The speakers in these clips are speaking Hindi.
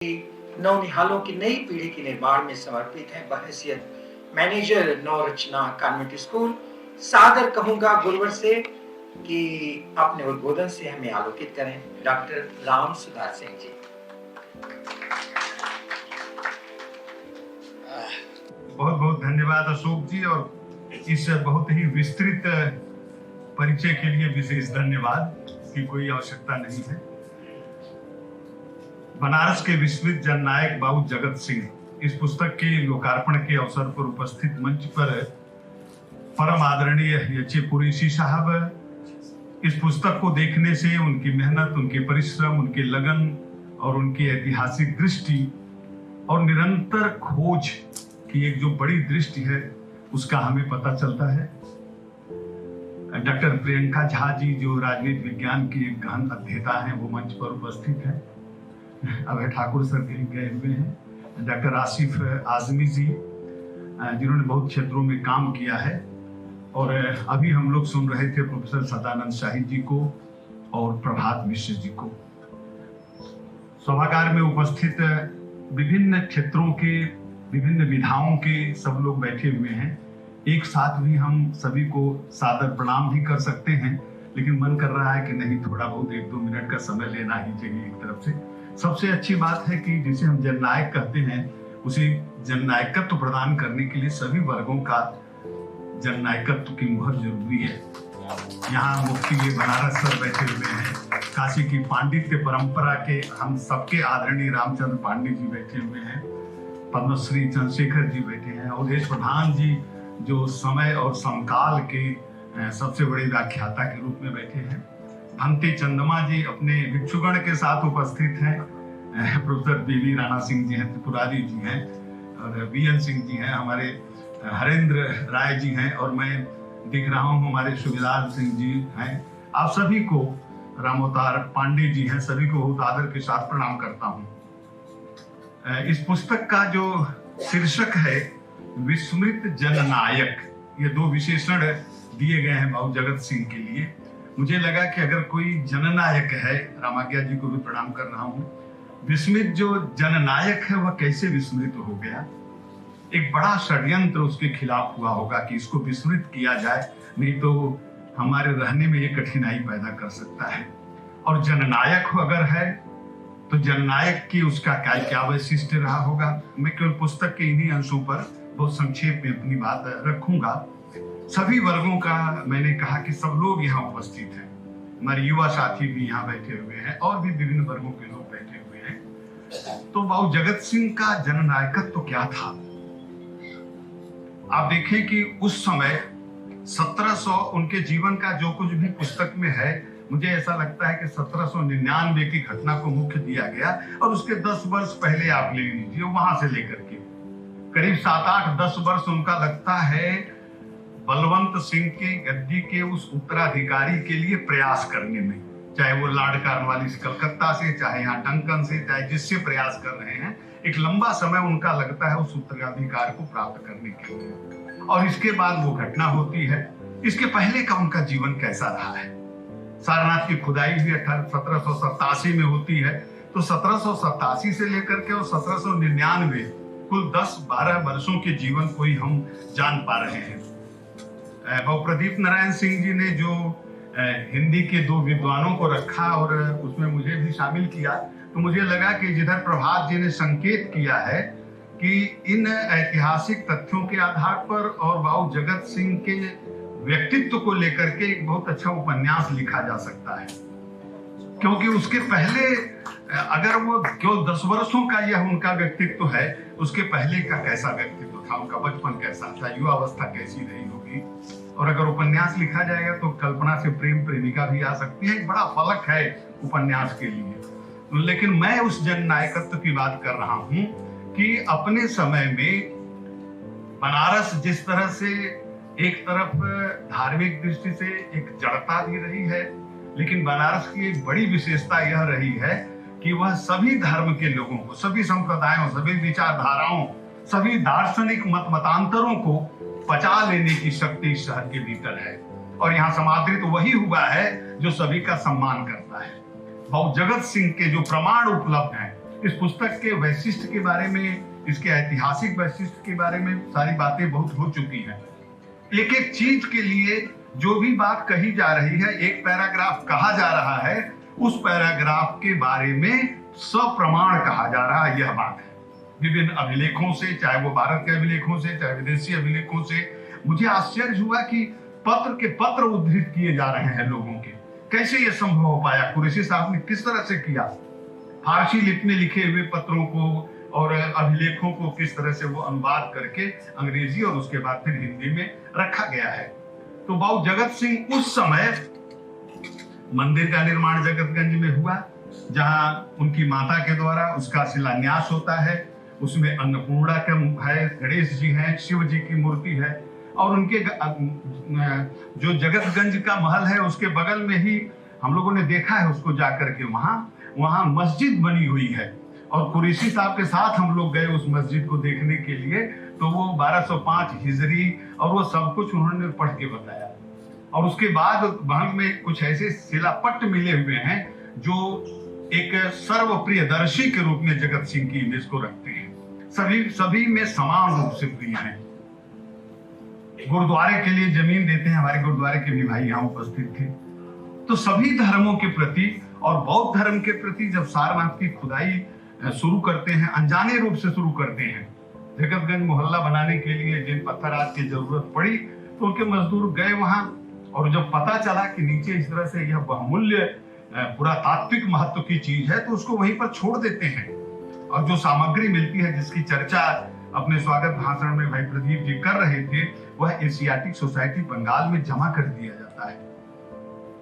नौनिहालों की नई पीढ़ी के निर्माण में समर्पित है। बहैसियत मैनेजर नवरचना कॉन्वेंट स्कूल सादर कहूंगा गुरुवर से कि अपने उद्बोधन से हमें आलोकित करें डॉक्टर राम सुधार सिंह जी। बहुत बहुत धन्यवाद अशोक जी, और इस बहुत ही विस्तृत परिचय के लिए विशेष धन्यवाद की कोई आवश्यकता नहीं है। बनारस के विस्मृत जननायक बाबू जगत सिंह इस पुस्तक के लोकार्पण के अवसर पर उपस्थित मंच पर परम आदरणीय यचे कुरैशी साहब इस पुस्तक को देखने से उनकी मेहनत, उनके परिश्रम, उनके लगन और उनकी ऐतिहासिक दृष्टि और निरंतर खोज की एक जो बड़ी दृष्टि है उसका हमें पता चलता है। डॉक्टर प्रियंका झा जी जो राजनीति विज्ञान की एक गहन अध्येता हैं वो मंच पर उपस्थित हैं। अभय ठाकुर सर कहीं गए हुए हैं। डॉक्टर आसिफ आजमी जी जिन्होंने बहुत क्षेत्रों में काम किया है, और अभी हम लोग सुन रहे थे प्रोफेसर सदानंद शाही जी को और प्रभात मिश्र जी को। सभागार में उपस्थित विभिन्न क्षेत्रों के विभिन्न विधाओं के सब लोग बैठे हुए हैं। एक साथ भी हम सभी को सादर प्रणाम भी कर सकते हैं, लेकिन मन कर रहा है कि नहीं, थोड़ा बहुत 1-2 मिनट का समय लेना ही चाहिए एक तरफ से। सबसे अच्छी बात है कि जिसे हम जननायक कहते हैं उसे जननायकत्व प्रदान करने के लिए सभी वर्गों का जननायकत्व की मुहर जरूरी है। यहाँ मुफ्ती बनारस सर बैठे हुए हैं, काशी की पांडित्य परंपरा के हम सबके आदरणीय रामचंद्र पांडे जी बैठे हुए हैं, पद्मश्री चंद्रशेखर जी बैठे हैं, अवधेश प्रधान जी जो समय और समकाल के सबसे बड़े व्याख्याता के रूप में बैठे हैं, भंते चंद्रमा जी अपने भिक्षुगण के साथ उपस्थित हैं, प्रोफेसर बीवी राणा सिंह जी हैं, त्रिपुरारी जी हैं, और बीएन सिंह जी हैं, हमारे हरेंद्र राय जी हैं, और मैं दिख रहा हूँ हमारे सुबेदार सिंह जी हैं। आप सभी को, रामोतार पांडे जी हैं, सभी को बहुत आदर के साथ प्रणाम करता हूँ। इस पुस्तक का जो शीर्षक है विस्मृत जननायक, ये 2 विशेषण दिए गए हैं बाबू जगत सिंह के लिए। मुझे लगा कि अगर कोई जननायक है, रामाज्ञा जी को भी प्रणाम कर रहा हूँ, विस्मृत जो जननायक है वह कैसे विस्मृत हो गया। एक बड़ा षड्यंत्र उसके खिलाफ हुआ होगा कि इसको विस्मृत किया जाए, नहीं तो हमारे रहने में ये कठिनाई पैदा कर सकता है। और जननायक अगर है तो जननायक की उसका क्या वैशिष्ट्य रहा होगा। मैं केवल पुस्तक के इन्हीं अंशों पर बहुत संक्षेप में अपनी बात रखूंगा। सभी वर्गों का मैंने कहा कि सब लोग यहाँ उपस्थित हैं, हमारे युवा साथी भी यहाँ बैठे हुए हैं और भी विभिन्न वर्गों के लोग बैठे हुए हैं। तो बाबू जगत सिंह का जननायकत्व तो क्या था। आप देखें कि उस समय 1700 उनके जीवन का जो कुछ भी पुस्तक में है, मुझे ऐसा लगता है कि 1799 की घटना को मुख्य दिया गया, और उसके 10 वर्ष पहले आप ले लीजिए, वहां से लेकर के करीब 7-8-10 वर्ष उनका लगता है बलवंत सिंह के गद्दी के उस उत्तराधिकारी के लिए प्रयास करने में, चाहे वो लॉर्ड कॉर्नवालिस कलकत्ता से, चाहे यहाँ डंकन से, चाहे जिससे प्रयास कर रहे हैं, एक लंबा समय उनका लगता है उस उत्तराधिकार को प्राप्त करने के लिए। और इसके बाद वो घटना होती है। इसके पहले का उनका जीवन कैसा रहा है। सारनाथ की खुदाई भी 1787 में होती है, तो 1787 से लेकर के और 1799 कुल 10-12 वर्षों के जीवन को ही हम जान पा रहे हैं। बाबू प्रदीप नारायण सिंह जी ने जो हिंदी के 2 विद्वानों को रखा और उसमें मुझे भी शामिल किया, तो मुझे लगा कि जिधर प्रभात जी ने संकेत किया है कि इन ऐतिहासिक तथ्यों के आधार पर और बाबू जगत सिंह के व्यक्तित्व को लेकर के एक बहुत अच्छा उपन्यास लिखा जा सकता है। क्योंकि उसके पहले अगर वो केवल 10 वर्षों का यह उनका व्यक्तित्व है, उसके पहले का कैसा व्यक्तित्व था, उनका बचपन कैसा था, युवावस्था कैसी रही होगी। और अगर उपन्यास लिखा जाएगा तो कल्पना से प्रेम प्रेमिका भी आ सकती है। एक बड़ा फलक है उपन्यास के लिए। लेकिन मैं उस जननायकत्व की बात कर रहा हूं कि अपने समय में बनारस जिस तरह से एक तरफ धार्मिक दृष्टि से एक जड़ता भी रही है, लेकिन बनारस की एक बड़ी विशेषता यह रही है कि वह सभी धर्म के लोगों को, सभी संप्रदायों, सभी विचारधाराओं, सभी दार्शनिक मतांतरों को पचा लेने की शक्ति इस शहर के भीतर है। और यहाँ समादृत वही हुआ है जो सभी का सम्मान करता है। बाबू जगत सिंह के जो प्रमाण उपलब्ध हैं इस पुस्तक के वैशिष्ट्य के बारे में, इसके ऐतिहासिक वैशिष्ट्य के बारे में सारी बातें बहुत हो चुकी हैं। एक एक चीज के लिए जो भी बात कही जा रही है, एक पैराग्राफ कहा जा रहा है, उस पैराग्राफ के बारे में सप्रमाण कहा जा रहा है। यह बात है विभिन्न अभिलेखों से, चाहे वो भारत के अभिलेखों से, चाहे विदेशी अभिलेखों से। मुझे आश्चर्य हुआ कि पत्र के पत्र उद्धृत किए जा रहे हैं लोगों के। कैसे यह संभव हो पाया? कुरैशी साहब ने किस तरह से किया? फारसी लिपि में लिखे हुए पत्रों को और अभिलेखों को किस तरह से वो अनुवाद करके अंग्रेजी और उसके बाद फिर हिंदी में रखा गया है। तो बाबू जगत सिंह उस समय मंदिर का निर्माण जगतगंज में हुआ, जहां उनकी माता के द्वारा उसका शिलान्यास होता है। उसमें अन्नपूर्णा का है, गणेश जी हैं, शिव जी की मूर्ति है, और उनके जो जगतगंज का महल है उसके बगल में ही हम लोगों ने देखा है उसको जाकर के, वहां मस्जिद बनी हुई है। और कुरैशी साहब के साथ हम लोग गए उस मस्जिद को देखने के लिए, तो वो 1205 हिजरी और वो सब कुछ उन्होंने पढ़ के बताया। और उसके बाद वहां में कुछ ऐसे शिलापट्ट मिले हुए हैं जो एक सर्वप्रियदर्शी के रूप में जगत सिंह की इमेज को रखते हैं। सभी में समान रूप से प्रिय हैं। गुरुद्वारे के लिए जमीन देते हैं, हमारे गुरुद्वारे के भी भाई यहाँ उपस्थित थे। तो सभी धर्मों के प्रति और बौद्ध धर्म के प्रति जब सारनाथ की खुदाई शुरू करते हैं, अनजाने रूप से शुरू करते हैं, जगतगंज मोहल्ला बनाने के लिए जिन पत्थर आज की जरूरत पड़ी तो उनके मजदूर गए वहां, और जब पता चला कि नीचे इस तरह से यह बहुमूल्य पुरातात्विक महत्व की चीज है तो उसको वहीं पर छोड़ देते हैं। और जो सामग्री मिलती है, जिसकी चर्चा अपने स्वागत भाषण में भाई प्रदीप जी कर रहे थे, वह एशियाटिक सोसाइटी बंगाल में जमा कर दिया जाता है।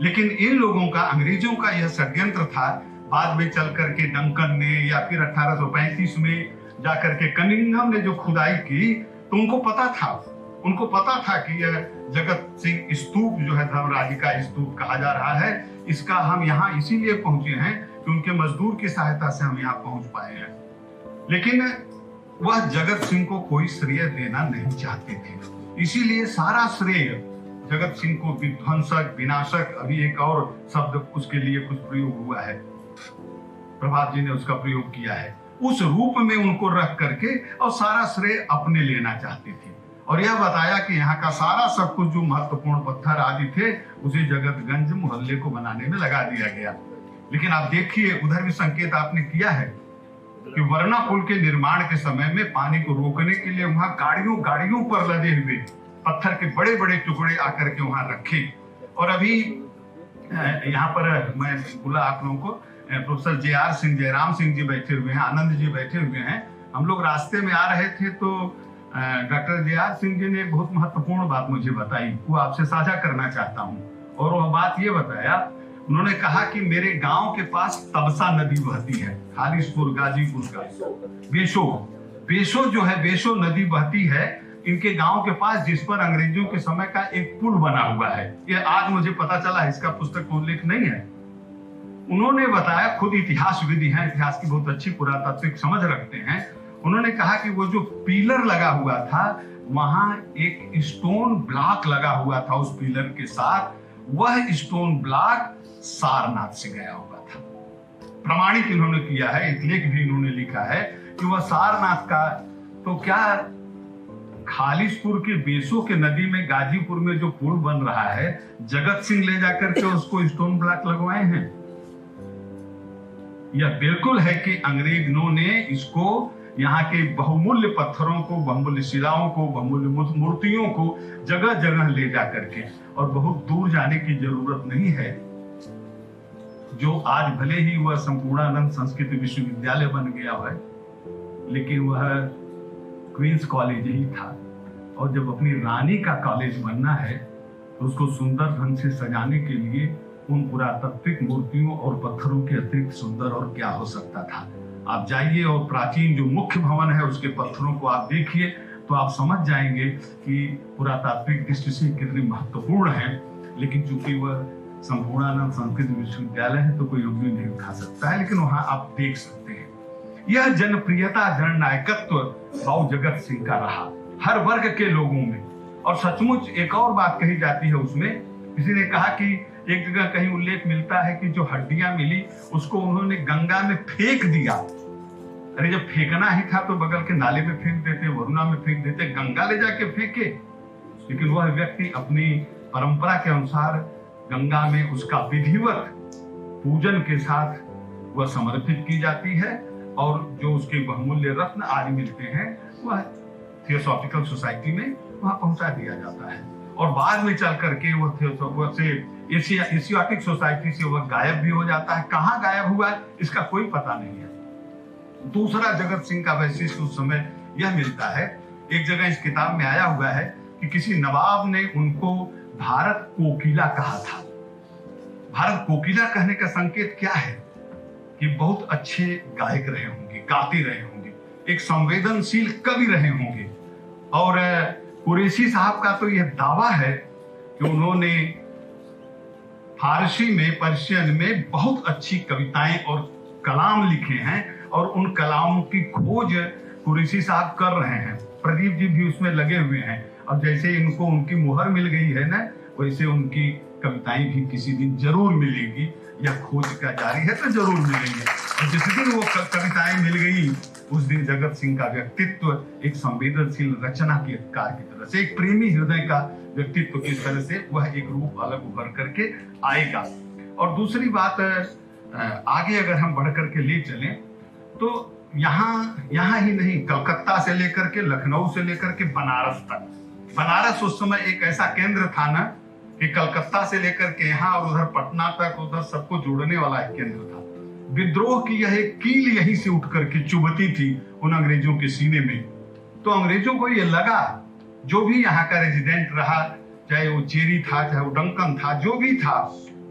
लेकिन इन लोगों का, अंग्रेजों का यह षड्यंत्र था। बाद में चल करके डंकन ने या फिर 1835 में जाकर के कनिंघम ने जो खुदाई की, तो उनको पता था कि यह जगत सिंह स्तूप जो है धर्मराज का स्तूप कहा जा रहा है, इसका हम यहाँ इसीलिए पहुंचे हैं कि उनके मजदूर की सहायता से हम यहाँ पहुंच पाए हैं। लेकिन वह जगत सिंह को कोई श्रेय देना नहीं चाहते थे, इसीलिए सारा श्रेय जगत सिंह को विध्वंसक, विनाशक, अभी एक और शब्द उसके लिए कुछ प्रयोग हुआ है, प्रभात जी ने उसका प्रयोग किया है, उस रूप में उनको रख करके और सारा श्रेय अपने लेना चाहते थे। और यह बताया कि यहाँ का सारा सब कुछ जो महत्वपूर्ण पत्थर आदि थे उसे जगतगंज मोहल्ले को बनाने में लगा दिया गया। लेकिन आप देखिए, उधर भी संकेत आपने किया है कि वरना पुल के निर्माण के समय में पानी को रोकने के लिए वहां गाड़ियों पर लदे हुए पत्थर के बड़े बड़े टुकड़े आकर के वहां रखे। और अभी यहाँ पर मैं बोला आप लोगों को, प्रोफेसर जयराम सिंह जी बैठे हुए हैं, आनंद जी बैठे हुए हैं। हम लोग रास्ते में आ रहे थे तो डॉक्टर जयराम सिंह जी ने एक बहुत महत्वपूर्ण बात मुझे बताई, वो आपसे साझा करना चाहता हूँ। और वह बात ये बताया, उन्होंने कहा कि मेरे गांव के पास तबसा नदी बहती है, खालिशपुर गाजीपुर का बेशो जो है, बेशो नदी बहती है इनके गांव के पास, जिस पर अंग्रेजों के समय का एक पुल बना हुआ है। ये आज मुझे पता चला, इसका पुस्तक में उल्लेख नहीं है। उन्होंने बताया, खुद इतिहासविदी हैं, इतिहास की बहुत अच्छी पुरातात्विक समझ रखते हैं। उन्होंने कहा कि वो जो पिलर लगा हुआ था, वहां एक स्टोन ब्लॉक लगा हुआ था उस पिलर के साथ, वह स्टोन ब्लॉक सारनाथ से गया हुआ था। प्रमाणित इन्होंने किया है, एक लेख भी इन्होंने लिखा है कि वह सारनाथ का। तो क्या खालिशपुर के बेसो के नदी में गाजीपुर में जो पुल बन रहा है, जगत सिंह ले जाकर के उसको स्टोन ब्लॉक लगवाए हैं? यह बिल्कुल है कि अंग्रेजों ने इसको, यहाँ के बहुमूल्य पत्थरों को, बहुमूल्य शिलाओं को, बहुमूल्य मूर्तियों को जगह जगह ले जा करके, और बहुत दूर जाने की जरूरत नहीं है। जो आज भले ही वह संपूर्णानंद संस्कृत विश्वविद्यालय बन गया है, लेकिन वह क्वींस कॉलेज ही था। और जब अपनी रानी का कॉलेज बनना है तो उसको सुंदर ढंग से सजाने के लिए उन पुरातात्विक मूर्तियों और पत्थरों के अतिरिक्त सुंदर और क्या हो सकता था। आप जाइए और प्राचीन जो मुख्य भवन है उसके पत्थरों को आप देखिए तो आप समझ जाएंगे कि पुरातात्विक दृष्टि से कितने महत्वपूर्ण है। लेकिन चूंकि वह संपूर्णानंद संस्कृत विश्वविद्यालय है तो कोई उंगली नहीं उठा सकता है, लेकिन वहां आप देख सकते हैं। यह जनप्रियता, जननायकत्व बाबू जगत सिंह का रहा हर वर्ग के लोगों में। और सचमुच एक और बात कही जाती है उसमें, किसी ने कहा कि एक जगह कहीं उल्लेख मिलता है कि जो हड्डियां मिली उसको उन्होंने गंगा में फेंक दिया अरे जब फेंकना ही था तो बगल के नाले में फेंक देते, वरुणा में फेंक देते, गंगा ले जाके फेंके। लेकिन वह व्यक्ति अपनी परंपरा के अनुसार गंगा में उसका विधिवत पूजन के साथ वह समर्पित की जाती है, और जो उसके बहुमूल्य रत्न आदि मिलते हैं वह थियोसॉफिकल सोसाइटी में वहां पहुंचा दिया जाता है। और बाद में चल करके वह से एशियाटिक सोसाइटी से वह गायब भी हो जाता है। कहाँ गायब हुआ है इसका कोई पता नहीं है। दूसरा जगत सिंह का वैशिष्ट्य उस समय यह मिलता है, एक जगह इस किताब में आया हुआ है कि किसी नवाब ने उनको भारत कोकिला कहा था। भारत कोकिला कहने का संकेत क्या है कि बहुत अच्छे गायक रहे होंगे, गाते रहे होंगे, एक संवेदनशील कवि रहे होंगे। और कुरैशी साहब का तो यह दावा है कि उन्होंने फारसी में, पर्शियन में बहुत अच्छी कविताएं और कलाम लिखे हैं, और उन कलामों की खोज कुरैशी साहब कर रहे हैं। प्रदीप जी भी उसमें लगे हुए हैं, और जैसे इनको उनकी मुहर मिल गई है ना, वैसे उनकी कविताएं भी किसी दिन जरूर मिलेगी, या खोज का जारी है तो जरूर मिलेंगे। और जिस दिन वो कविताएं मिल गई उस दिन जगत सिंह का व्यक्तित्व एक संवेदनशील रचना की कार की तरह से, एक प्रेमी हृदय का व्यक्तित्व की तरह से वह एक रूप अलग उभर करके आएगा। और दूसरी बात, आगे अगर हम बढ़ करके ले चलें तो यहाँ ही नहीं, कलकत्ता से लेकर के, लखनऊ से लेकर के बनारस तक। बनारस उस समय एक ऐसा केंद्र था ना कि कलकत्ता से लेकर के यहाँ और उधर पटना तक, उधर सबको जोड़ने वाला एक केंद्र था। विद्रोह की यह एक कील यहीं से उठ करके चुभती थी उन अंग्रेजों के सीने में। तो अंग्रेजों को यह लगा, जो भी यहाँ का रेजिडेंट रहा, चाहे वो चेरी था, चाहे वो डंकन था, जो भी था,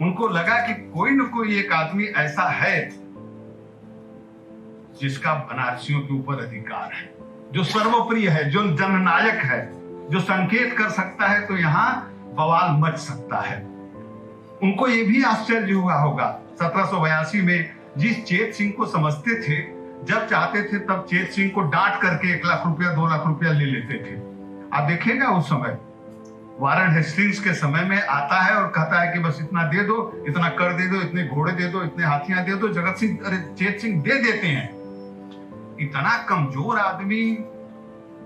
उनको लगा कि कोई न कोई एक आदमी ऐसा है जिसका बनारसियों के ऊपर अधिकार है, जो सर्वप्रिय है, जो जननायक है, जो संकेत कर सकता है, तो यहाँ बवाल मच सकता है। उनको ये भी आश्चर्य हुआ होगा 1782 में, जिस चेत सिंह को समझते थे, जब चाहते थे तब चेत सिंह को डांट करके 1 लाख रुपया 2 लाख रुपया ले लेते थे। आप देखिएगा उस समय वारन हेस्टिंग्स के समय में आता है और कहता है कि बस इतना दे दो, इतना कर दे दो, इतने घोड़े दे दो, इतने हाथियां दे दो। जगत सिंह, अरे चेत सिंह दे देते हैं। इतना कमजोर आदमी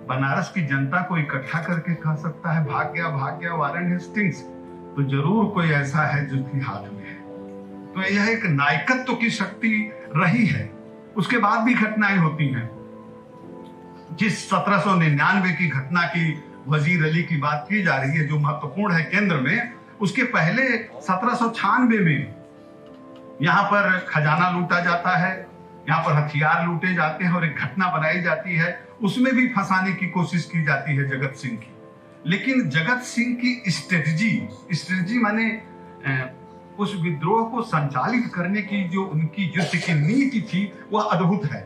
बनारस की जनता को इकट्ठा करके कह सकता है भाग गया वारन हेस्टिंग्स, तो जरूर कोई ऐसा है जिसके हाथ में है। तो यह एक नायकत्व की शक्ति रही है। उसके बाद भी घटनाएं होती हैं। जिस 1799 की घटना की, वजीर अली की बात की जा रही है, जो महत्वपूर्ण है केंद्र में, उसके पहले 1796 में यहाँ पर खजाना लूटा जाता है, यहाँ पर हथियार लूटे जाते हैं और एक घटना बनाई जाती है, उसमें भी फंसाने की कोशिश की जाती है जगत सिंह की। लेकिन जगत सिंह की स्ट्रेटजी माने उस विद्रोह को संचालित करने की जो उनकी युद्ध की नीति थी वह अद्भुत है।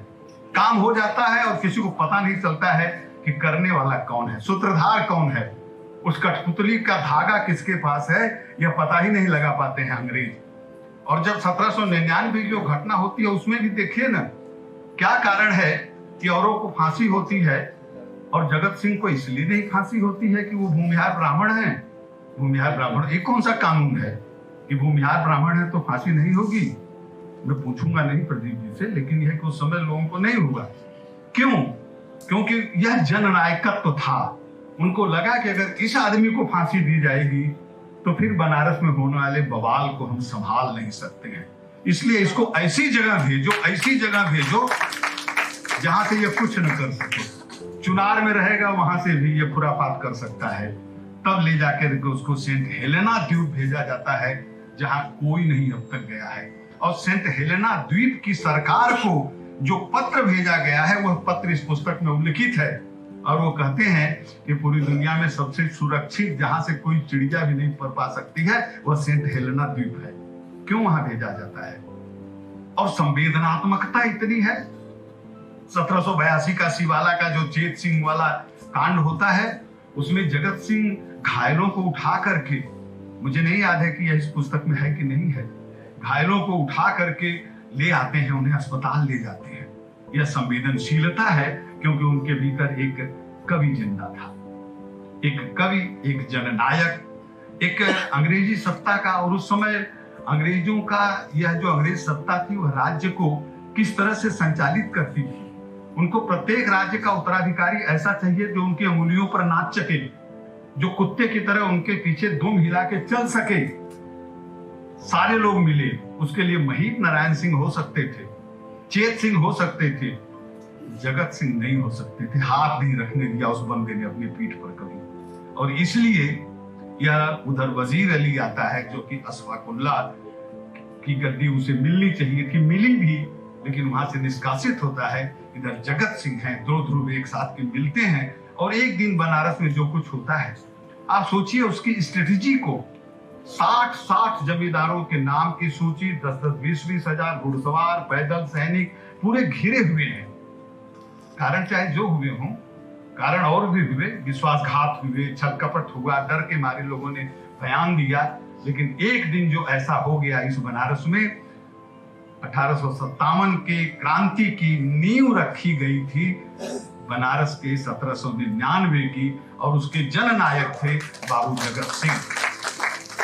काम हो जाता है और किसी को पता नहीं चलता है कि करने वाला कौन है, सूत्रधार कौन है, उस कठपुतली का धागा किसके पास है, यह पता ही नहीं लगा पाते हैं अंग्रेज। और जब 1799 जो घटना होती है उसमें भी देखिए ना, क्या कारण है कि औरों को फांसी होती है और जगत सिंह को इसलिए नहीं फांसी होती है कि वो भूमिहार ब्राह्मण है। भूमिहार ब्राह्मण, ये कौन सा कानून है कि भूमिहार ब्राह्मण है तो फांसी नहीं होगी? मैं पूछूंगा नहीं प्रदीप जी से, लेकिन यह कुछ समय लोगों को नहीं हुआ। क्यों? क्योंकि यह जननायकत्व था। उनको लगा कि अगर इस आदमी को फांसी दी जाएगी तो फिर बनारस में होने वाले बवाल को हम संभाल नहीं सकते हैं, इसलिए इसको ऐसी जगह भेजो जहां से ये कुछ न कर सके। चुनार में रहेगा, वहां से भी ये खुरापात कर सकता है। तब ले जाकर उसको सेंट हेलेना द्वीप भेजा जाता है, जहां कोई नहीं अब तक गया है। और सेंट हेलेना द्वीप की सरकार को जो पत्र भेजा गया है वह पत्र इस पुस्तक में उल्लिखित है, और वो कहते हैं कि पूरी दुनिया में सबसे सुरक्षित, जहां से कोई चिड़िया भी नहीं पर पा सकती है, वह सेंट हेलेना द्वीप है। क्यों वहां भेजा जाता है? और संवेदनात्मकता इतनी है। 1782 का शिवाला का जो चेत सिंह वाला कांड होता है, उसमें जगत सिंह घायलों को उठा करके, मुझे नहीं याद है कि यह इस पुस्तक में है कि नहीं है, घायलों को उठा करके ले आते हैं, उन्हें अस्पताल ले जाते हैं। यह संवेदनशीलता है, क्योंकि उनके भीतर एक कवि जिंदा था, एक कवि, एक जननायक, एक अंग्रेजी सत्ता का। और उस समय अंग्रेजों का यह जो अंग्रेज सत्ता थी वह राज्य को किस तरह से संचालित करती थी, उनको प्रत्येक राज्य का उत्तराधिकारी ऐसा चाहिए जो उनकी अंगुलियों पर नाच सके, जो कुत्ते की तरह उनके पीछे दुम हिला के चल सके। सारे लोग मिले। उसके लिए महीप नारायण सिंह हो सकते थे, चेत सिंह हो सकते थे, जगत सिंह नहीं हो सकते थे। हाथ नहीं रखने दिया उस बंदे ने अपनी पीठ पर कभी। और इसलिए यह उधर वजीर अली आता है जो कि अशफाकुल्लाह की गद्दी उसे मिलनी चाहिए थी, मिली भी, लेकिन वहां से निष्कासित होता है। इधर जगत सिंह हैं, दो ध्रुव एक साथ के मिलते हैं और एक दिन बनारस में जो कुछ होता है, आप सोचिए उसकी स्ट्रेटेजी को। 60 जमींदारों के नाम की सूची, 10-10, 20-20 हजार घुड़सवार, पैदल सैनिक पूरे घिरे हुए हैं। कारण चाहे जो हुए हों, कारण और भी हुए, विश्वासघात हुए, छल कपट हुआ, डर के मारे लोगों ने बयान दिया, लेकिन एक दिन जो ऐसा हो गया इस बनारस में, 1857 के क्रांति की नींव रखी गई थी बनारस के 1799 की, और उसके जननायक थे बाबू जगत सिंह।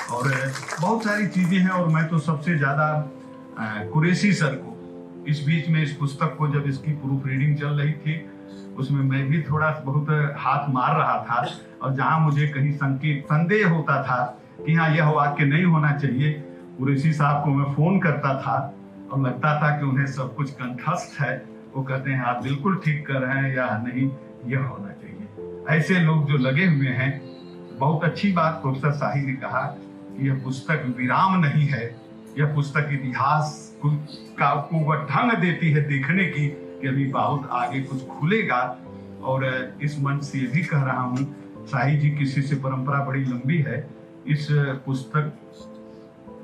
और बहुत सारी चीजें हैं, और मैं तो सबसे ज्यादा कुरैशी सर को, इस बीच में इस पुस्तक को जब इसकी प्रूफ रीडिंग चल रही थी उसमें मैं भी थोड़ा बहुत हाथ मार रहा था, और जहां मुझे कहीं संदेह होता था कि हाँ यह वाक्य नहीं होना चाहिए, कुरैशी साहब को मैं फोन करता था और लगता था कि उन्हें सब कुछ कंठस्थ है। वो कहते हैं आप बिल्कुल ठीक कर रहे हैं या नहीं, यह होना चाहिए। ऐसे लोग जो लगे हुए हैं। बहुत अच्छी बात प्रोफेसर शाही ने कहा कि यह पुस्तक विराम नहीं है, यह पुस्तक इतिहास को वह ढंग देती है देखने की कि अभी बहुत आगे कुछ खुलेगा। और इस मंच से ये भी कह रहा हूँ, शाही जी की शिष्य परंपरा बड़ी लंबी है। इस पुस्तक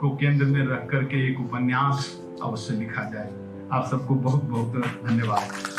को केंद्र में रख करके एक उपन्यास अवश्य लिखा जाए। आप सबको बहुत बहुत धन्यवाद।